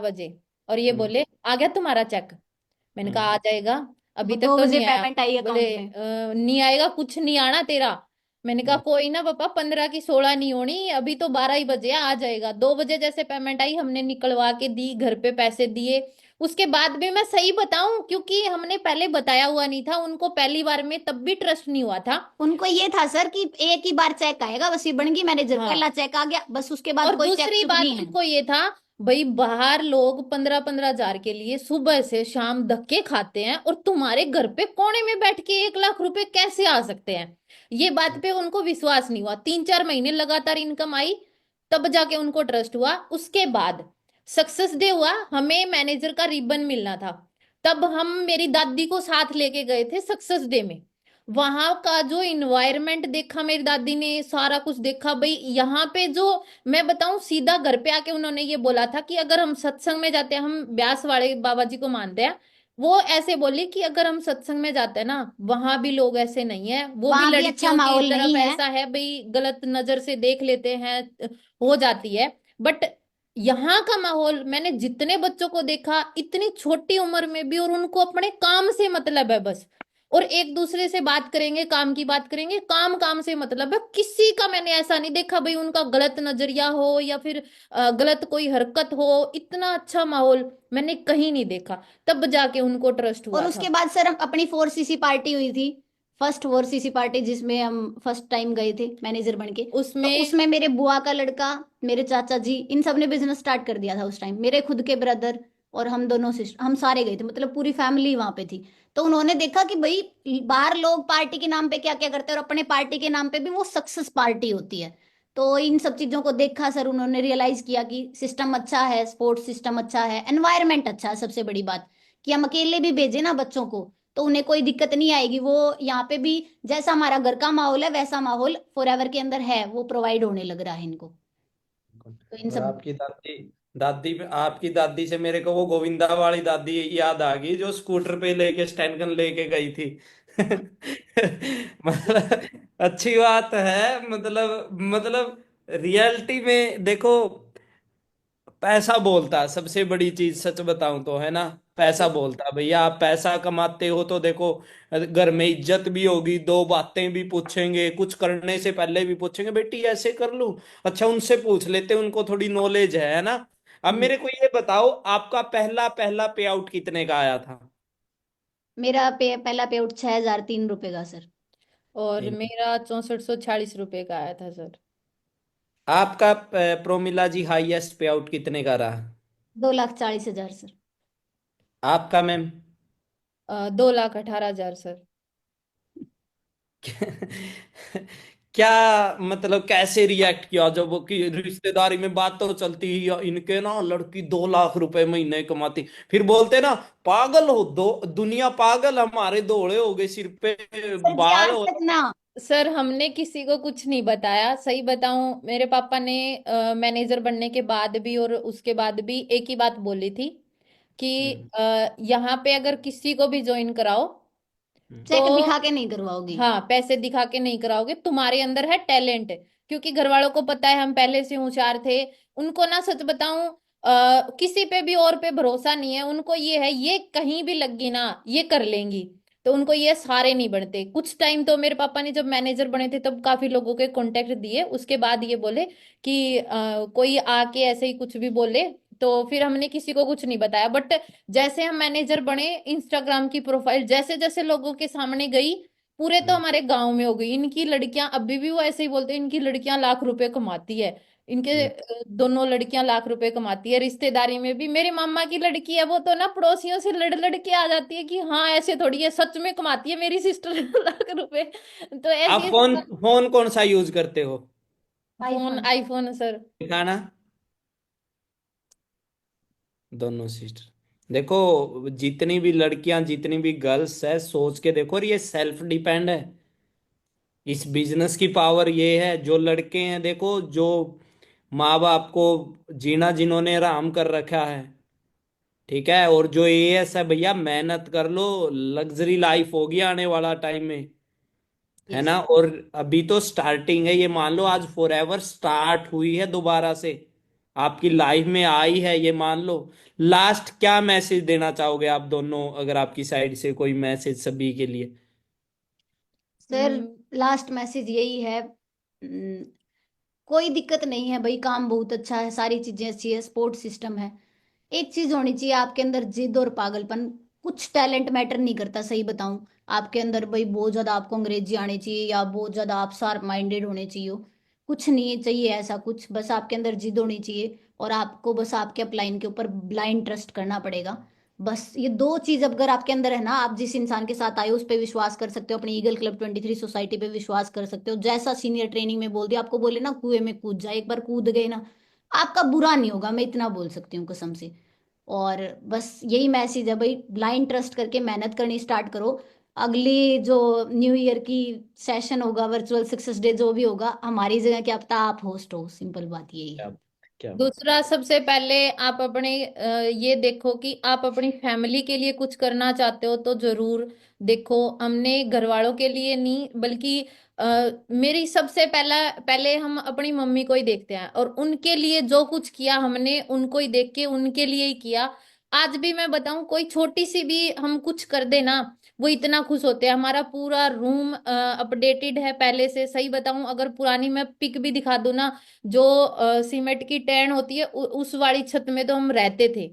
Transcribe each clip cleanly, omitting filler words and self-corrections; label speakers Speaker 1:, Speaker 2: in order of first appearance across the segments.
Speaker 1: बजे, और ये बोले आ गया तुम्हारा चेक। मैंने कहा आ जाएगा,
Speaker 2: वो
Speaker 1: अभी तक
Speaker 2: दो
Speaker 1: तो
Speaker 2: बजे
Speaker 1: नहीं आया।
Speaker 2: पेमेंट आई
Speaker 1: बोले
Speaker 2: अकाउंट में।
Speaker 1: नहीं आएगा, कुछ नहीं आना तेरा। मैंने कहा कोई ना पापा, 15 की 16 नहीं होनी, अभी तो 12 ही बजे आ जाएगा। 2 बजे जैसे पेमेंट आई, हमने निकलवा के दी, घर पे पैसे दिए। उसके बाद भी मैं सही बताऊं, क्योंकि हमने पहले बताया हुआ नहीं था उनको, पहली बार में तब भी ट्रस्ट नहीं हुआ था।
Speaker 2: उनको ये था सर कि एक ही बार चेक आएगा, बस ये बन गई मैनेजर,
Speaker 1: हाँ,
Speaker 2: पहला चेक आ गया, बस उसके बाद
Speaker 1: और
Speaker 2: कोई चेक
Speaker 1: दूसरी
Speaker 2: चुक
Speaker 1: बात
Speaker 2: नहीं है।
Speaker 1: उनको ये था, भाई बाहर लोग 15-15 हजार के लिए सुबह से शाम धक्के खाते हैं, और तुम्हारे घर पे कोने में बैठ के 1 लाख रुपए कैसे आ सकते हैं। ये बात पे उनको विश्वास नहीं हुआ। 3-4 महीने लगातार इनकम आई, तब जाके उनको ट्रस्ट हुआ। उसके बाद सक्सेस डे हुआ, हमें मैनेजर का रिबन मिलना था। तब हम मेरी दादी को साथ लेके गए थे सक्सेस डे में। वहां का जो इन्वायरमेंट देखा, मेरी दादी ने सारा कुछ देखा भाई। यहाँ पे जो, मैं बताऊं, सीधा घर पे आके उन्होंने ये बोला था कि अगर हम सत्संग में जाते हैं, हम ब्यास वाले बाबा जी को मानते हैं, वो ऐसे बोली कि अगर हम सत्संग में जाते हैं ना, वहां भी लोग ऐसे नहीं है, वो भी
Speaker 2: वहां भी अच्छा
Speaker 1: लड़कियों की
Speaker 2: माहौल
Speaker 1: तरफ
Speaker 2: नहीं है।
Speaker 1: ऐसा है भाई, गलत नजर से देख लेते हैं, हो जाती है। बट यहाँ का माहौल, मैंने जितने बच्चों को देखा इतनी छोटी उम्र में भी, और उनको अपने काम से मतलब है बस, और एक दूसरे से बात करेंगे, काम की बात करेंगे, काम काम से मतलब है। किसी का मैंने ऐसा नहीं देखा भाई उनका गलत नजरिया हो, या फिर गलत कोई हरकत हो। इतना अच्छा माहौल मैंने कहीं नहीं देखा, तब जाके उनको ट्रस्ट
Speaker 2: और
Speaker 1: हुआ
Speaker 2: उसके
Speaker 1: था।
Speaker 2: बाद सर अपनी 4 सीसी पार्टी हुई थी, फर्स्ट 4 सीसी पार्टी जिसमें हम फर्स्ट टाइम गए थे मैनेजर बन के। तो
Speaker 1: उसमें
Speaker 2: उसमें मेरे बुआ का लड़का, मेरे चाचा जी, इन सब ने बिजनेस स्टार्ट कर दिया था उस टाइम, मेरे खुद के ब्रदर, और हम दोनों सिस्टर, हम सारे गए थे, मतलब पूरी फैमिली वहां पे थी। तो उन्होंने देखा कि भाई बाहर लोग पार्टी के नाम पे क्या क्या करते हैं, और अपने पार्टी के नाम पे भी वो सक्सेस पार्टी होती है। तो इन सब चीजों को देखा सर, उन्होंने रियलाइज किया कि सिस्टम अच्छा है, स्पोर्ट्स सिस्टम अच्छा है, एनवायरनमेंट अच्छा है, सबसे बड़ी बात कि हम अकेले भी भेजे ना बच्चों को, तो उन्हें कोई दिक्कत नहीं आएगी। वो यहाँ पे भी जैसा हमारा घर का माहौल है, वैसा माहौल फॉरएवर के अंदर है, वो प्रोवाइड होने लग रहा है इनको। तो इन
Speaker 3: और
Speaker 2: सब।
Speaker 3: आपकी दादी, आपकी दादी से मेरे को वो गोविंदा वाली दादी याद आ गई जो स्कूटर पे लेके स्टैंड लेके गई थी। मतलब अच्छी बात है, मतलब रियलिटी में देखो, पैसा बोलता है, सबसे बड़ी चीज सच बताऊं तो, है ना। पैसा बोलता है भैया, आप पैसा कमाते हो तो देखो, घर में इज्जत भी होगी, दो बातें भी पूछेंगे, कुछ करने से पहले भी पूछेंगे बेटी ऐसे कर लूं, अच्छा उनसे पूछ लेते हैं, उनको थोड़ी नॉलेज है ना। अब
Speaker 2: हम्म,
Speaker 3: मेरे को ये बताओ, आपका पहला पहला पे आउट कितने का आया था?
Speaker 2: मेरा पहला पे आउट 6003 रुपए का सर।
Speaker 1: और मेरा 6446 रुपए का आया था सर।
Speaker 3: आपका प्रोमिला जी हाईएस्ट पे आउट कितने का रहा?
Speaker 2: 2,40,000 सर।
Speaker 3: आपका मैम?
Speaker 1: 2,18,000 सर।
Speaker 3: क्या मतलब कैसे रिएक्ट किया जब वो कि रिश्तेदारी में बात तो चलती ही है, इनके ना लड़की 2 लाख रुपए महीने कमाती, फिर बोलते ना पागल हो, दो दुनिया पागल, हमारे दौड़े हो गए सिर पे
Speaker 2: सर जी
Speaker 3: बाल
Speaker 2: आज
Speaker 3: हो।
Speaker 2: तक ना।
Speaker 1: सर हमने किसी को कुछ नहीं बताया, सही बताऊं, मेरे पापा ने मैनेजर बनने के बाद भी और उसके बाद भी एक ही बात बोली थी कि
Speaker 3: हम्म,
Speaker 1: यहाँ पे अगर किसी को भी ज्वाइन कराओ
Speaker 3: हम्म,
Speaker 2: चेक
Speaker 1: तो,
Speaker 2: दिखा के नहीं करवाओगी।
Speaker 1: हाँ, पैसे दिखा के नहीं कराओगे, तुम्हारे अंदर है टैलेंट। क्योंकि घर वालों को पता है हम पहले से होशियार थे। उनको ना सच बताऊं, किसी पे भी और पे भरोसा नहीं है उनको, ये है ये कहीं भी लग गई ना ये कर लेंगी। तो उनको ये सारे नहीं बनते। कुछ टाइम तो मेरे पापा ने जब मैनेजर बने थे तब काफी लोगों के कांटेक्ट दिए, उसके बाद ये बोले कि कोई आके ऐसे ही कुछ भी बोले, तो फिर हमने किसी को कुछ नहीं बताया। बट जैसे हम मैनेजर बने, इंस्टाग्राम की प्रोफाइल जैसे जैसे लोगों के सामने गई, पूरे तो
Speaker 3: हम्म।
Speaker 1: हमारे गांव में हो गई इनकी लड़कियां। अभी भी वो ऐसे ही बोलते हैं इनकी लड़कियां लाख रुपए कमाती है। इनके
Speaker 3: हम्म।
Speaker 1: दोनों लड़कियां लाख रुपए कमाती है। रिश्तेदारी में भी मेरे मामा की लड़की है, वो तो ना पड़ोसियों से लड़ लड़ के आ जाती है कि हाँ ऐसे थोड़ी है, सच में कमाती है मेरी सिस्टर लाख रुपए। तो
Speaker 3: आप
Speaker 1: ऐसी ऐसी
Speaker 3: फोन फोन कौन सा यूज करते हो?
Speaker 1: Phone
Speaker 2: iPhone.
Speaker 1: IPhone sir.
Speaker 3: दिखाना, दोनों सिस्टर। देखो जितनी भी लड़कियां, जितनी भी गर्ल्स है, सोच के देखो, और ये सेल्फ डिपेंड है। इस बिजनेस की पावर ये है, जो लड़के हैं देखो, जो माँ बाप को जीना जिन्होंने आराम कर रखा है, ठीक है, और जो एएस है भैया, मेहनत कर लो, लग्जरी लाइफ होगी आने वाला टाइम में, है
Speaker 2: यस।
Speaker 3: ना। और अभी तो स्टार्टिंग है, ये मान लो आज फॉर एवर स्टार्ट हुई है दोबारा से, आपकी लाइफ में आई है, ये मान लो। लास्ट क्या मैसेज देना चाहोगे आप दोनों, अगर आपकी साइड से कोई मैसेज सभी के लिए?
Speaker 2: सर
Speaker 1: हम्म,
Speaker 2: लास्ट मैसेज यही है, कोई दिक्कत नहीं है भाई, काम बहुत अच्छा है, सारी चीजें अच्छी है, सपोर्ट सिस्टम है। एक चीज होनी चाहिए आपके अंदर, जिद और पागलपन। कुछ टैलेंट मैटर नहीं करता, सही बताऊं। आपके अंदर भाई बहुत ज्यादा आपको अंग्रेजी आनी चाहिए या बहुत ज्यादा आप शार्प माइंडेड होने चाहिए हो, कुछ नहीं चाहिए ऐसा कुछ। बस आपके अंदर जिद होनी चाहिए और आपको बस आपके अपलाइन के ऊपर ब्लाइंड ट्रस्ट करना पड़ेगा। बस ये दो चीज अगर आपके अंदर है ना, आप जिस इंसान के साथ आए हो उस पर विश्वास कर सकते हो, अपनी ईगल क्लब 23 सोसाइटी पे विश्वास कर सकते हो। जैसा सीनियर ट्रेनिंग में बोल दिया, आपको बोले ना कुएं में कूद जाए, एक बार कूद गए ना, आपका बुरा नहीं होगा, मैं इतना बोल सकती हूँ कसम से। और बस यही मैसेज है भाई, ब्लाइंड ट्रस्ट करके मेहनत करनी स्टार्ट करो। अगली जो न्यू ईयर की सेशन होगा, वर्चुअल सक्सेस डे जो भी होगा, हमारी जगह क्या पता आप होस्ट हो, सिंपल बात यही
Speaker 3: क्या
Speaker 2: है।
Speaker 3: क्या बात।
Speaker 1: दूसरा, सबसे पहले आप अपने ये देखो कि आप अपनी फैमिली के लिए कुछ करना चाहते हो तो जरूर देखो। हमने घर वालों के लिए नहीं, बल्कि मेरी सबसे पहले हम अपनी मम्मी को ही देखते हैं, और उनके लिए जो कुछ किया हमने उनको ही देख के उनके लिए ही किया। आज भी मैं बताऊं, कोई छोटी सी भी हम कुछ कर देना, वो इतना खुश होते हैं। हमारा पूरा रूम अपडेटेड है पहले से। सही बताऊं, अगर पुरानी मैं पिक भी दिखा दूं ना, जो सीमेंट की टैन होती है उस वाली छत में तो हम रहते थे।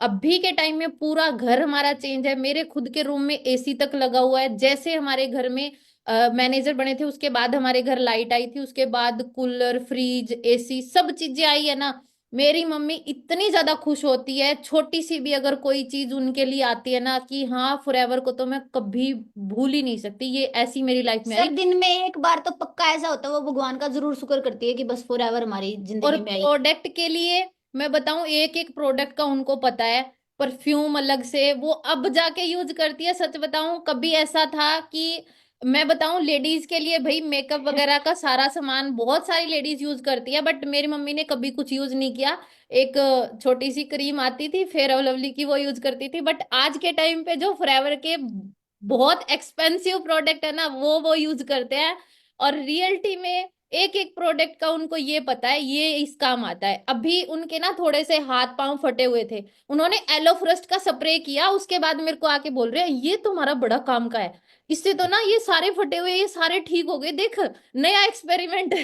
Speaker 1: अभी के टाइम में पूरा घर हमारा चेंज है। मेरे खुद के रूम में एसी तक लगा हुआ है। जैसे हमारे घर में मैनेजर बने थे, उसके बाद हमारे घर लाइट आई थी, उसके बाद कूलर, फ्रिज, एसी, सब चीजें आई है ना। मेरी मम्मी इतनी ज्यादा खुश होती है, छोटी सी भी अगर कोई चीज उनके लिए आती है ना, कि हाँ फॉरएवर को तो मैं कभी भूल ही नहीं सकती, ये ऐसी मेरी लाइफ में
Speaker 2: सर
Speaker 1: आई।
Speaker 2: दिन में एक बार तो पक्का ऐसा होता है, वो भगवान का जरूर शुक्र करती है कि बस फॉर एवर हमारी
Speaker 1: और
Speaker 2: जिंदगी में आई।
Speaker 1: प्रोडक्ट के लिए मैं बताऊं, एक एक प्रोडक्ट का उनको पता है। परफ्यूम अलग से वो अब जाके यूज करती है। सच बताऊं, कभी ऐसा था कि मैं बताऊं, लेडीज के लिए भाई मेकअप वगैरह का सारा सामान बहुत सारी लेडीज यूज करती है, बट मेरी मम्मी ने कभी कुछ यूज नहीं किया। एक छोटी सी क्रीम आती थी फेयर और लवली की, वो यूज करती थी। बट आज के टाइम पे जो फॉरएवर के बहुत एक्सपेंसिव प्रोडक्ट है ना, वो यूज करते हैं। और रियलिटी में एक एक प्रोडक्ट का उनको ये पता है, ये इस काम आता है। अभी उनके ना थोड़े से हाथ पांव फटे हुए थे, उन्होंने एलोफ्रस्ट का स्प्रे किया, उसके बाद मेरे को आके बोल रहे हैं ये तुम्हारा बड़ा काम का है, इससे तो ना ये सारे फटे हुए ये सारे ठीक हो गए, देख नया एक्सपेरिमेंट।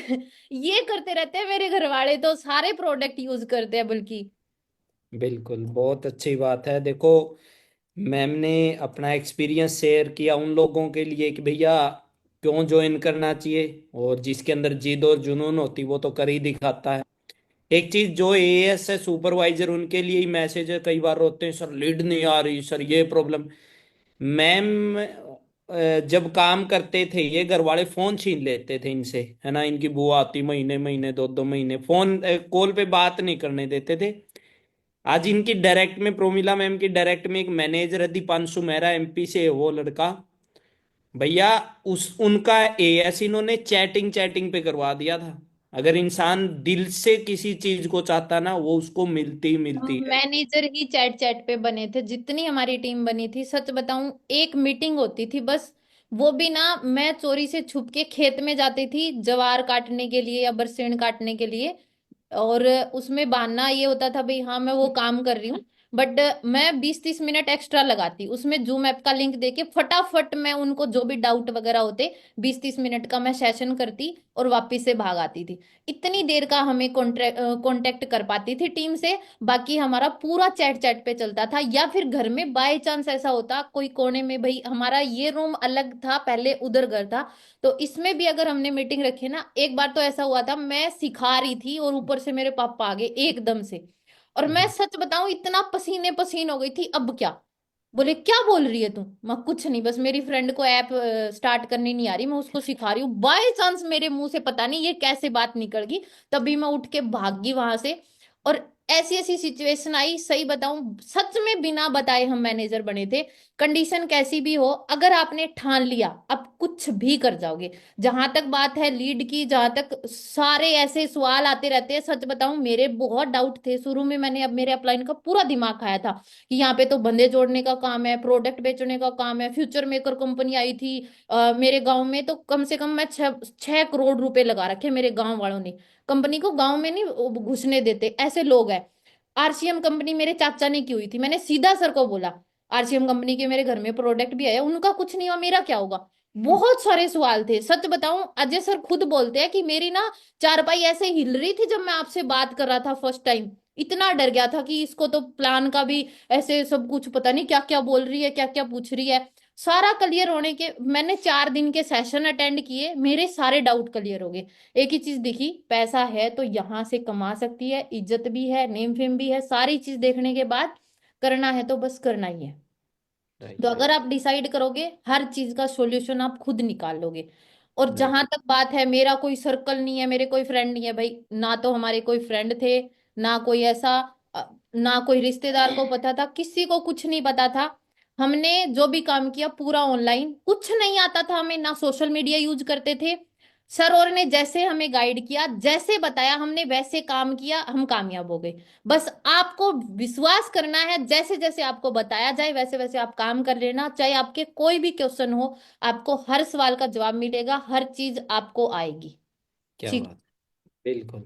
Speaker 1: ये करते रहते हैं मेरे घर वाले, तो सारे प्रोडक्ट यूज करते हैं बल्कि।
Speaker 3: बिल्कुल, बहुत अच्छी बात है। देखो, मैम ने अपना एक्सपीरियंस शेयर किया उन लोगों के लिए कि भैया क्यों ज्वाइन करना चाहिए, और जिसके अंदर जिद और जुनून होती वो तो कर ही दिखाता है। एक चीज, जो एएस है सुपरवाइजर, उनके लिए ही मैसेज है, कई बार रोते हैं सर लीड नहीं आ रही, सर ये प्रॉब्लम। मैम जब काम करते थे ये, घर वाले फोन छीन लेते थे इनसे, है ना। इनकी बुआ आती, महीने महीने 2-2 महीने फोन कॉल पे बात नहीं करने देते थे। आज इनकी डायरेक्ट में, प्रोमिला मैम की डायरेक्ट में एक मैनेजर है दीपांशु मेहरा, एमपी से है वो लड़का। भैया उस उनका एएस इन्होंने चैटिंग चैटिंग पे करवा दिया था। अगर इंसान दिल से किसी चीज को चाहता ना, वो उसको मिलती ही मिलती है।
Speaker 1: मैनेजर ही चैट चैट पे बने थे, जितनी हमारी टीम बनी थी। सच बताऊं, एक मीटिंग होती थी बस, वो भी ना मैं चोरी से छुप के खेत में जाती थी ज्वार काटने के लिए या बरसीन काटने के लिए। और उसमें बहाना ये होता था भाई हाँ मैं वो काम कर रही हूँ, बट मैं 20-30 मिनट एक्स्ट्रा लगाती उसमें, जूम ऐप का लिंक देके फटाफट मैं उनको जो भी डाउट वगैरह होते 20-30 मिनट का मैं सेशन करती और वापस से भाग आती थी। इतनी देर का हमें कांटेक्ट कर पाती थी टीम से। बाकी हमारा पूरा चैट चैट पे चलता था। या फिर घर में बाय चांस ऐसा होता कोई कोने में, भाई हमारा ये रूम अलग था पहले, उधर घर था, तो इसमें भी अगर हमने मीटिंग रखी ना, एक बार तो ऐसा हुआ था मैं सिखा रही थी और ऊपर से मेरे पापा आ गए एकदम से, और मैं सच बताऊं इतना पसीने पसीन हो गई थी। अब क्या बोले, क्या बोल रही है तू? मैं कुछ नहीं, बस मेरी फ्रेंड को ऐप स्टार्ट करनी नहीं आ रही, मैं उसको सिखा रही हूँ। बाय चांस मेरे मुंह से पता नहीं ये कैसे बात निकल गई, तभी मैं उठ के भाग गई वहां से। और ऐसी ऐसी सिचुएशन आई, सही बताऊं सच में बिना बताए हम मैनेजर बने थे। कंडीशन कैसी भी हो, अगर आपने ठान लिया आप कुछ भी कर जाओगे। जहां तक बात है लीड की, जहां तक सारे ऐसे सवाल आते रहते हैं, सच बताऊं मेरे बहुत डाउट थे शुरू में। मैंने अब मेरे अपलाइन का पूरा दिमाग खाया था कि यहाँ पे तो बंदे जोड़ने का काम है, प्रोडक्ट बेचने का काम है। फ्यूचर मेकर कंपनी आई थी मेरे गांव में, तो कम से कम मैं 6 करोड़ रुपए लगा रखे मेरे गांव वालों ने। कंपनी को गांव में नहीं घुसने देते ऐसे लोग हैं। आरसीएम कंपनी मेरे चाचा ने की हुई थी, मैंने सीधा सर को बोला आरसीएम कंपनी के मेरे घर में प्रोडक्ट भी आया, उनका कुछ नहीं हुआ, मेरा क्या होगा। बहुत सारे सवाल थे। सच बताऊं अजय सर खुद बोलते हैं कि मेरी ना चारपाई ऐसे हिल रही थी जब मैं आपसे बात कर रहा था फर्स्ट टाइम। इतना डर गया था कि इसको तो प्लान का भी ऐसे सब कुछ पता नहीं क्या क्या बोल रही है, क्या क्या पूछ रही है। सारा क्लियर होने के मैंने 4 दिन के सेशन अटेंड किए, मेरे सारे डाउट क्लियर हो गए। एक ही चीज दिखी, पैसा है तो यहां से कमा सकती है, इज्जत भी है, नेम फेम भी है, सारी चीज देखने के बाद करना है तो बस करना ही है। तो
Speaker 3: राइट।
Speaker 1: अगर आप डिसाइड करोगे हर चीज का सॉल्यूशन आप खुद निकाल लोगे। और जहां
Speaker 3: बिल्कुल।
Speaker 1: तक बात है मेरा कोई सर्कल नहीं है, मेरे कोई फ्रेंड नहीं है भाई, ना तो हमारे कोई फ्रेंड थे, ना कोई ऐसा ना कोई रिश्तेदार को पता था, किसी को कुछ नहीं पता था। हमने जो भी काम किया पूरा ऑनलाइन, कुछ नहीं आता था हमें, ना सोशल मीडिया यूज करते थे। सर और ने जैसे हमें गाइड किया, जैसे बताया हमने वैसे काम किया, हम कामयाब हो गए। बस आपको विश्वास करना है, जैसे जैसे आपको बताया जाए वैसे वैसे आप काम कर लेना, चाहे आपके कोई भी क्वेश्चन हो, आपको हर सवाल का जवाब मिलेगा, हर चीज आपको आएगी।
Speaker 3: क्या
Speaker 1: ठीक।
Speaker 3: बात। बिल्कुल।